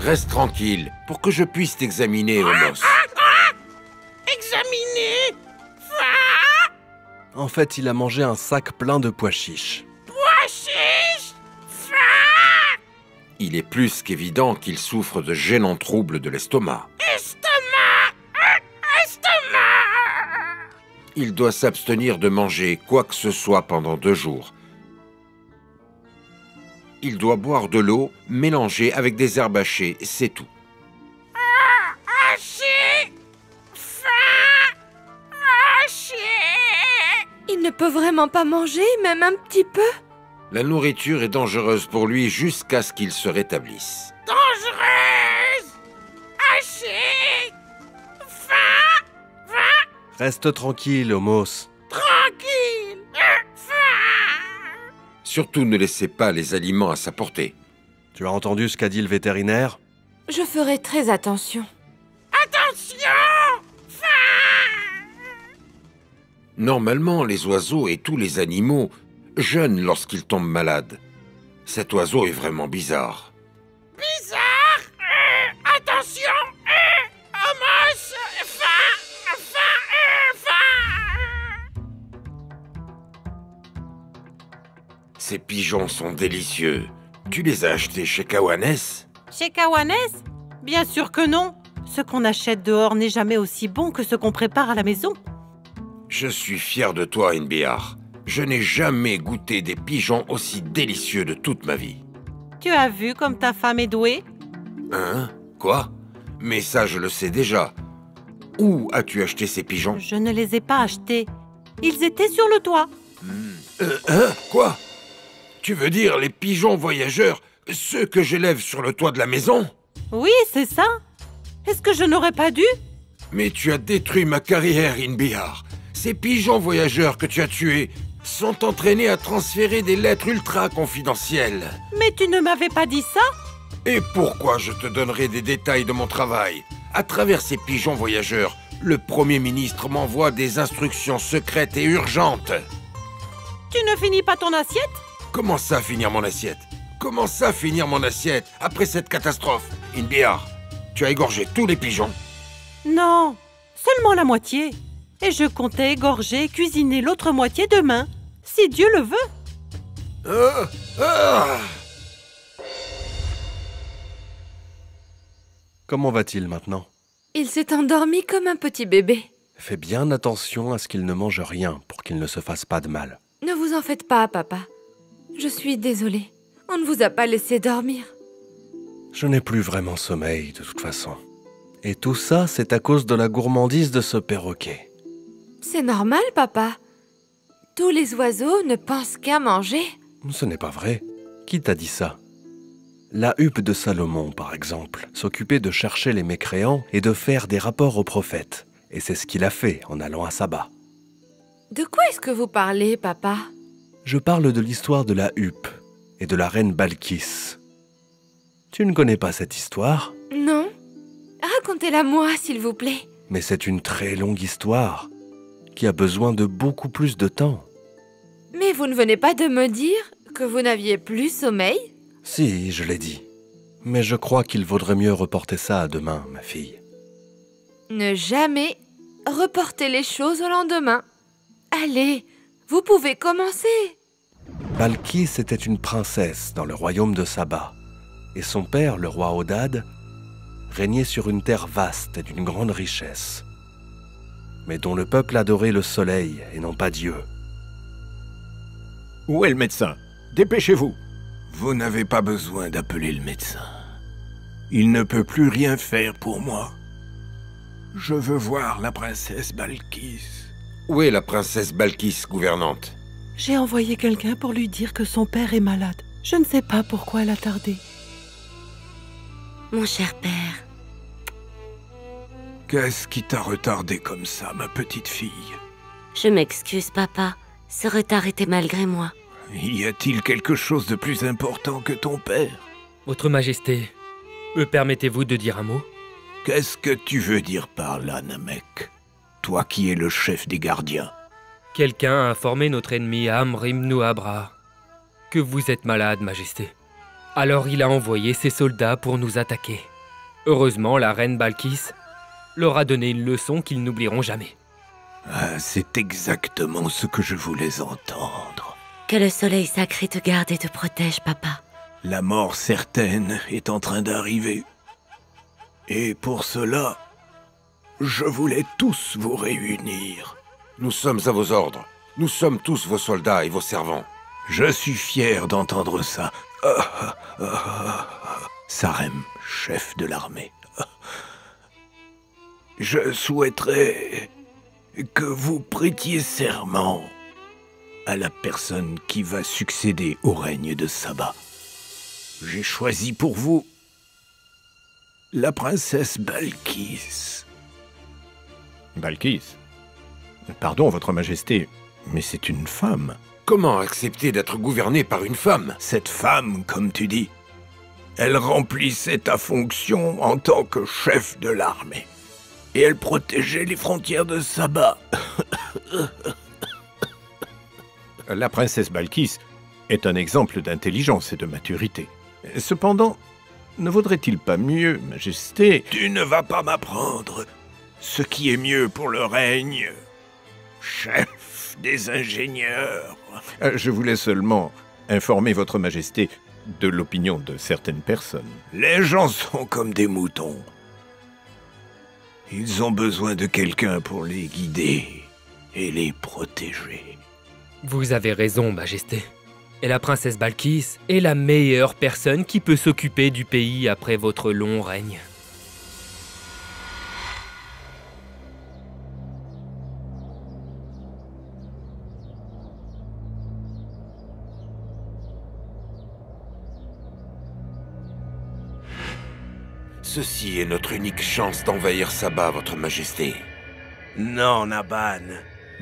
Reste tranquille, pour que je puisse t'examiner, Homos. Examiner. En fait, il a mangé un sac plein de pois chiches. Pois chiche. Il est plus qu'évident qu'il souffre de gênants troubles de l'estomac. Estomac. Il doit s'abstenir de manger quoi que ce soit pendant 2 jours. Il doit boire de l'eau mélangée avec des herbes hachées, c'est tout. Haché. Haché. Il ne peut vraiment pas manger, même un petit peu? La nourriture est dangereuse pour lui jusqu'à ce qu'il se rétablisse. Dangereuse. Haché. Reste tranquille, Homos. Tranquille. Surtout ne laissez pas les aliments à sa portée. Tu as entendu ce qu'a dit le vétérinaire? Je ferai très attention. Attention. Normalement, les oiseaux et tous les animaux jeûnent lorsqu'ils tombent malades. Cet oiseau est vraiment bizarre. Bizarre. Attention. Homos. Ces pigeons sont délicieux. Tu les as achetés chez Kawanès? Chez Kawanès? Bien sûr que non. Ce qu'on achète dehors n'est jamais aussi bon que ce qu'on prépare à la maison. Je suis fier de toi, Inbihar. Je n'ai jamais goûté des pigeons aussi délicieux de toute ma vie. Tu as vu comme ta femme est douée? Hein? Quoi? Mais ça, je le sais déjà. Où as-tu acheté ces pigeons? Je ne les ai pas achetés. Ils étaient sur le toit. Quoi? Tu veux dire les pigeons voyageurs, ceux que j'élève sur le toit de la maison? Oui, c'est ça. Est-ce que je n'aurais pas dû? Mais tu as détruit ma carrière, Inbihar. Ces pigeons voyageurs que tu as tués sont entraînés à transférer des lettres ultra confidentielles. Mais tu ne m'avais pas dit ça? Et pourquoi je te donnerai des détails de mon travail? À travers ces pigeons voyageurs, le Premier ministre m'envoie des instructions secrètes et urgentes. Tu ne finis pas ton assiette? Comment ça finir mon assiette? Comment ça finir mon assiette après cette catastrophe? Inbihar, tu as égorgé tous les pigeons? Non, seulement la moitié. Et je comptais égorger et cuisiner l'autre moitié demain, si Dieu le veut. Comment va-t-il maintenant? Il s'est endormi comme un petit bébé. Fais bien attention à ce qu'il ne mange rien pour qu'il ne se fasse pas de mal. Ne vous en faites pas, papa. Je suis désolée. On ne vous a pas laissé dormir. Je n'ai plus vraiment sommeil, de toute façon. Et tout ça, c'est à cause de la gourmandise de ce perroquet. C'est normal, papa. Tous les oiseaux ne pensent qu'à manger. Ce n'est pas vrai. Qui t'a dit ça? La huppe de Salomon, par exemple, s'occupait de chercher les mécréants et de faire des rapports aux prophètes. Et c'est ce qu'il a fait en allant à Saba. De quoi est-ce que vous parlez, papa? Je parle de l'histoire de la huppe et de la reine Balkis. Tu ne connais pas cette histoire? Non. Racontez-la moi, s'il vous plaît. Mais c'est une très longue histoire qui a besoin de beaucoup plus de temps. Mais vous ne venez pas de me dire que vous n'aviez plus sommeil? Si, je l'ai dit. Mais je crois qu'il vaudrait mieux reporter ça à demain, ma fille. Ne jamais reporter les choses au lendemain. Allez, vous pouvez commencer. Balkis était une princesse dans le royaume de Saba. Et son père, le roi Odad, régnait sur une terre vaste et d'une grande richesse, mais dont le peuple adorait le soleil et non pas Dieu. Où est le médecin? Dépêchez-vous. Vous n'avez pas besoin d'appeler le médecin. Il ne peut plus rien faire pour moi. Je veux voir la princesse Balkis. Où est la princesse Balkis, gouvernante? J'ai envoyé quelqu'un pour lui dire que son père est malade. Je ne sais pas pourquoi elle a tardé. Mon cher père. Qu'est-ce qui t'a retardé comme ça, ma petite fille? Je m'excuse, papa. Ce retard était malgré moi. Y a-t-il quelque chose de plus important que ton père? Votre Majesté, me permettez-vous de dire un mot? Qu'est-ce que tu veux dire par là, Namek? Toi qui es le chef des gardiens. Quelqu'un a informé notre ennemi Amrim Nuabra que vous êtes malade, Majesté. Alors il a envoyé ses soldats pour nous attaquer. Heureusement, la reine Balkis leur a donné une leçon qu'ils n'oublieront jamais. Ah, c'est exactement ce que je voulais entendre. Que le soleil sacré te garde et te protège, papa. La mort certaine est en train d'arriver. Et pour cela, je voulais tous vous réunir. Nous sommes à vos ordres. Nous sommes tous vos soldats et vos servants. Je suis fier d'entendre ça. Sarem, chef de l'armée. Je souhaiterais que vous prêtiez serment à la personne qui va succéder au règne de Saba. J'ai choisi pour vous la princesse Balkis. Balkis? Pardon, votre majesté, mais c'est une femme. Comment accepter d'être gouverné par une femme? Cette femme, comme tu dis, elle remplissait ta fonction en tant que chef de l'armée. Et elle protégeait les frontières de Saba. La princesse Balkis est un exemple d'intelligence et de maturité. Cependant, ne vaudrait-il pas mieux, majesté... Tu ne vas pas m'apprendre ce qui est mieux pour le règne, chef des ingénieurs. Je voulais seulement informer votre majesté de l'opinion de certaines personnes. Les gens sont comme des moutons. Ils ont besoin de quelqu'un pour les guider et les protéger. Vous avez raison, majesté. Et la princesse Balkis est la meilleure personne qui peut s'occuper du pays après votre long règne. Ceci est notre unique chance d'envahir Saba, votre majesté. Non, Naban.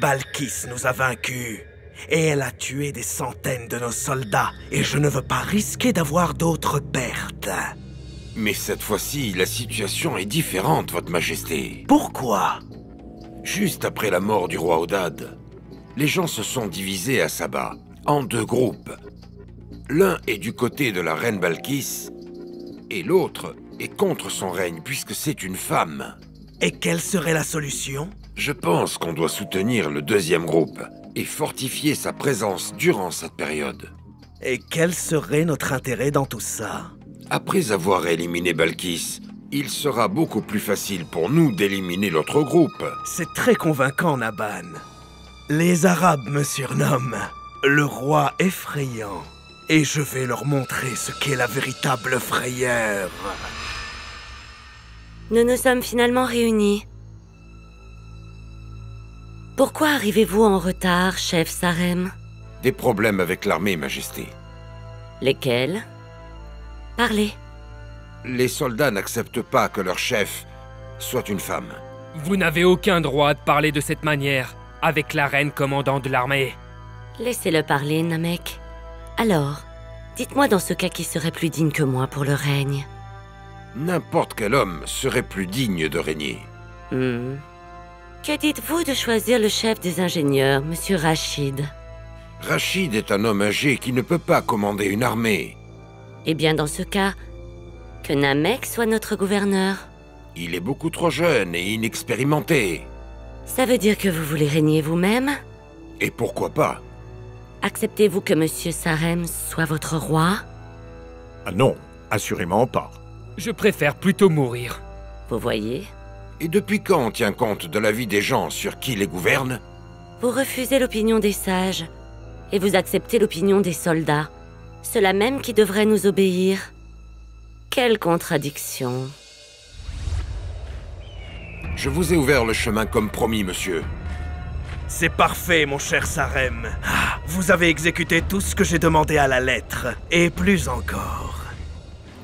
Balkis nous a vaincus. Et elle a tué des centaines de nos soldats. Et je ne veux pas risquer d'avoir d'autres pertes. Mais cette fois-ci, la situation est différente, votre majesté. Pourquoi? Juste après la mort du roi Odad, les gens se sont divisés à Saba, en deux groupes. L'un est du côté de la reine Balkis, et l'autre est contre son règne, puisque c'est une femme. Et quelle serait la solution? Je pense qu'on doit soutenir le deuxième groupe et fortifier sa présence durant cette période. Et quel serait notre intérêt dans tout ça? Après avoir éliminé Balkis, il sera beaucoup plus facile pour nous d'éliminer l'autre groupe. C'est très convaincant, Naban. Les Arabes me surnomment le roi effrayant. Et je vais leur montrer ce qu'est la véritable frayeur. Nous nous sommes finalement réunis. Pourquoi arrivez-vous en retard, chef Sarem? Des problèmes avec l'armée, majesté. Lesquels? Parlez. Les soldats n'acceptent pas que leur chef soit une femme. Vous n'avez aucun droit de parler de cette manière avec la reine commandant de l'armée. Laissez-le parler, Namek. Alors, dites-moi dans ce cas qui serait plus digne que moi pour le règne. N'importe quel homme serait plus digne de régner. Que dites-vous de choisir le chef des ingénieurs, Monsieur Rachid? Rachid est un homme âgé qui ne peut pas commander une armée. Eh bien, dans ce cas, que Namek soit notre gouverneur. Il est beaucoup trop jeune et inexpérimenté. Ça veut dire que vous voulez régner vous-même? Et pourquoi pas? Acceptez-vous que Monsieur Sarem soit votre roi? Ah non, assurément pas. Je préfère plutôt mourir. Vous voyez? Et depuis quand on tient compte de la vie des gens sur qui les gouverne? Vous refusez l'opinion des sages, et vous acceptez l'opinion des soldats, ceux-là même qui devraient nous obéir. Quelle contradiction! Je vous ai ouvert le chemin comme promis, monsieur. C'est parfait, mon cher Sarem. Vous avez exécuté tout ce que j'ai demandé à la lettre, et plus encore.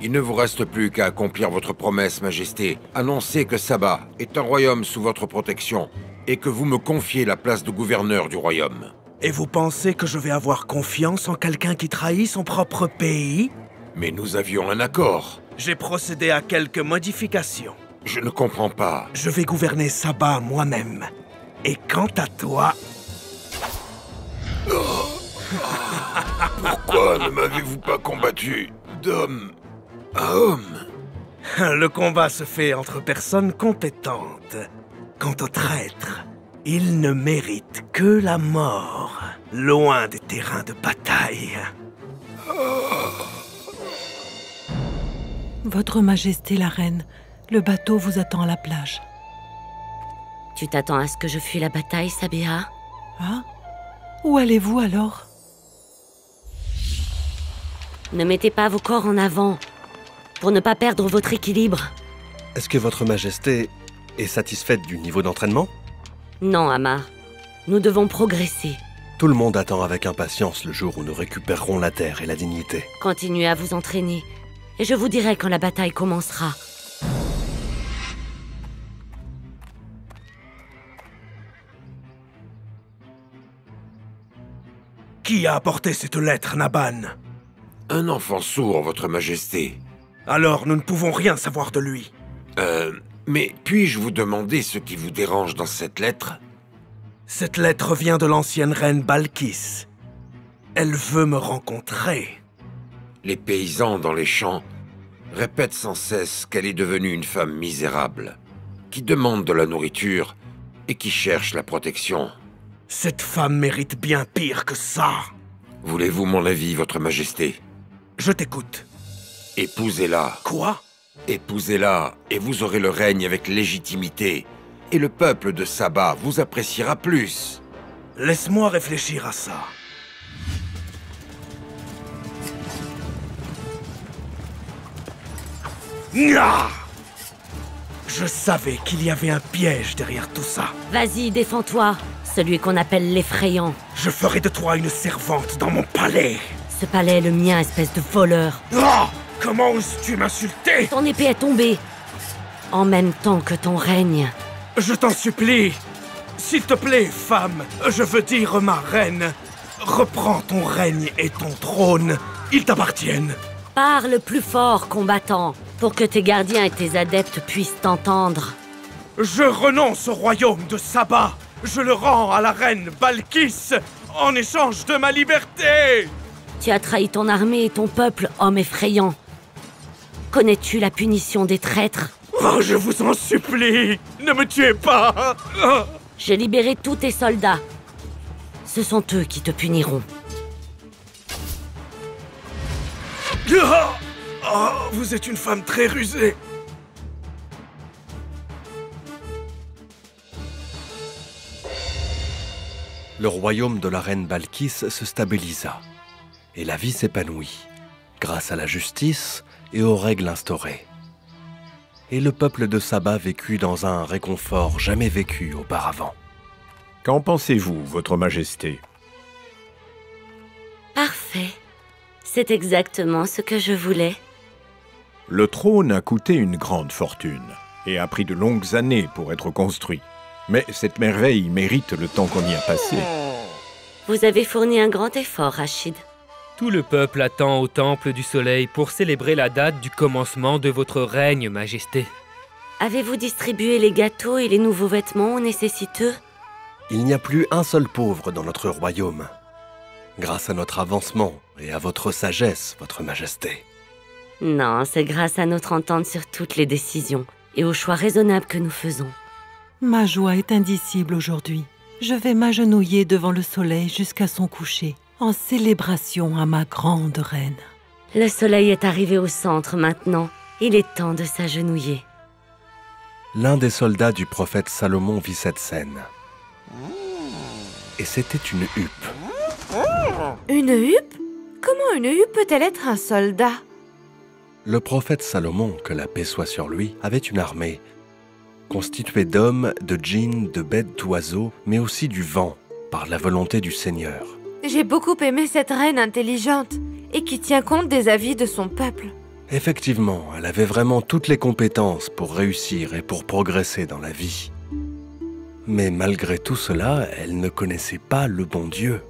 Il ne vous reste plus qu'à accomplir votre promesse, Majesté. Annoncez que Saba est un royaume sous votre protection, et que vous me confiez la place de gouverneur du royaume. Et vous pensez que je vais avoir confiance en quelqu'un qui trahit son propre pays? Mais nous avions un accord. J'ai procédé à quelques modifications. Je ne comprends pas. Je vais gouverner Saba moi-même. Et quant à toi... Pourquoi ne m'avez-vous pas combattu d'homme à homme? Le combat se fait entre personnes compétentes. Quant aux traîtres, ils ne méritent que la mort, loin des terrains de bataille. Votre Majesté la Reine, le bateau vous attend à la plage. Tu t'attends à ce que je fuis la bataille, Sabéa? Ah? Où allez-vous alors? Ne mettez pas vos corps en avant, pour ne pas perdre votre équilibre. Est-ce que votre Majesté est satisfaite du niveau d'entraînement? Non, Amar. Nous devons progresser. Tout le monde attend avec impatience le jour où nous récupérerons la terre et la dignité. Continuez à vous entraîner, et je vous dirai quand la bataille commencera. Qui a apporté cette lettre, Naban? Un enfant sourd, votre majesté. Alors nous ne pouvons rien savoir de lui. Mais puis-je vous demander ce qui vous dérange dans cette lettre? Cette lettre vient de l'ancienne reine Balkis. Elle veut me rencontrer. Les paysans dans les champs répètent sans cesse qu'elle est devenue une femme misérable, qui demande de la nourriture et qui cherche la protection. Cette femme mérite bien pire que ça. Voulez-vous mon avis, votre majesté? Je t'écoute. Épousez-la. Quoi? Épousez-la, et vous aurez le règne avec légitimité. Et le peuple de Saba vous appréciera plus. Laisse-moi réfléchir à ça. Nya! Je savais qu'il y avait un piège derrière tout ça. Vas-y, défends-toi, celui qu'on appelle l'effrayant. Je ferai de toi une servante dans mon palais. Ce palais est le mien, espèce de voleur. Ah! Comment oses-tu m'insulter? Ton épée est tombée. En même temps que ton règne. Je t'en supplie. S'il te plaît, femme, je veux dire ma reine. Reprends ton règne et ton trône. Ils t'appartiennent. Parle plus fort, combattant, pour que tes gardiens et tes adeptes puissent t'entendre. Je renonce au royaume de Saba. Je le rends à la reine Balkis en échange de ma liberté. Tu as trahi ton armée et ton peuple, homme effrayant. Connais-tu la punition des traîtres? Oh, je vous en supplie, ne me tuez pas. J'ai libéré tous tes soldats. Ce sont eux qui te puniront. Oh, vous êtes une femme très rusée. Le royaume de la reine Balkis se stabilisa, et la vie s'épanouit, grâce à la justice et aux règles instaurées. Et le peuple de Saba vécut dans un réconfort jamais vécu auparavant. Qu'en pensez-vous, votre majesté? Parfait. C'est exactement ce que je voulais. Le trône a coûté une grande fortune et a pris de longues années pour être construit. Mais cette merveille mérite le temps qu'on y a passé. Vous avez fourni un grand effort, Rachid. Tout le peuple attend au Temple du Soleil pour célébrer la date du commencement de votre règne, Majesté. Avez-vous distribué les gâteaux et les nouveaux vêtements aux nécessiteux? Il n'y a plus un seul pauvre dans notre royaume. Grâce à notre avancement et à votre sagesse, votre Majesté. Non, c'est grâce à notre entente sur toutes les décisions et aux choix raisonnables que nous faisons. Ma joie est indicible aujourd'hui. Je vais m'agenouiller devant le soleil jusqu'à son coucher, en célébration à ma grande reine. Le soleil est arrivé au centre maintenant. Il est temps de s'agenouiller. L'un des soldats du prophète Salomon vit cette scène. Et c'était une huppe. Une huppe? Comment une huppe peut-elle être un soldat? Le prophète Salomon, que la paix soit sur lui, avait une armée, constituée d'hommes, de djinns, de bêtes d'oiseaux, mais aussi du vent, par la volonté du Seigneur. J'ai beaucoup aimé cette reine intelligente et qui tient compte des avis de son peuple. Effectivement, elle avait vraiment toutes les compétences pour réussir et pour progresser dans la vie. Mais malgré tout cela, elle ne connaissait pas le bon Dieu.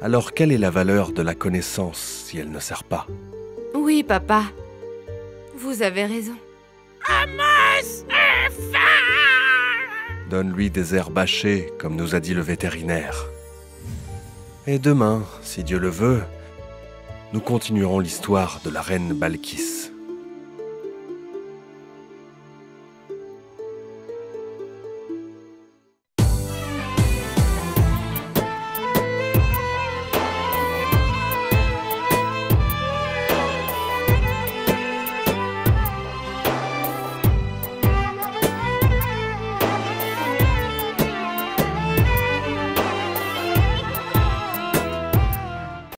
Alors quelle est la valeur de la connaissance si elle ne sert pas? Oui, papa. Vous avez raison. Amos est faim! Donne-lui des herbes hachées, comme nous a dit le vétérinaire. Et demain, si Dieu le veut, nous continuerons l'histoire de la reine Balkis.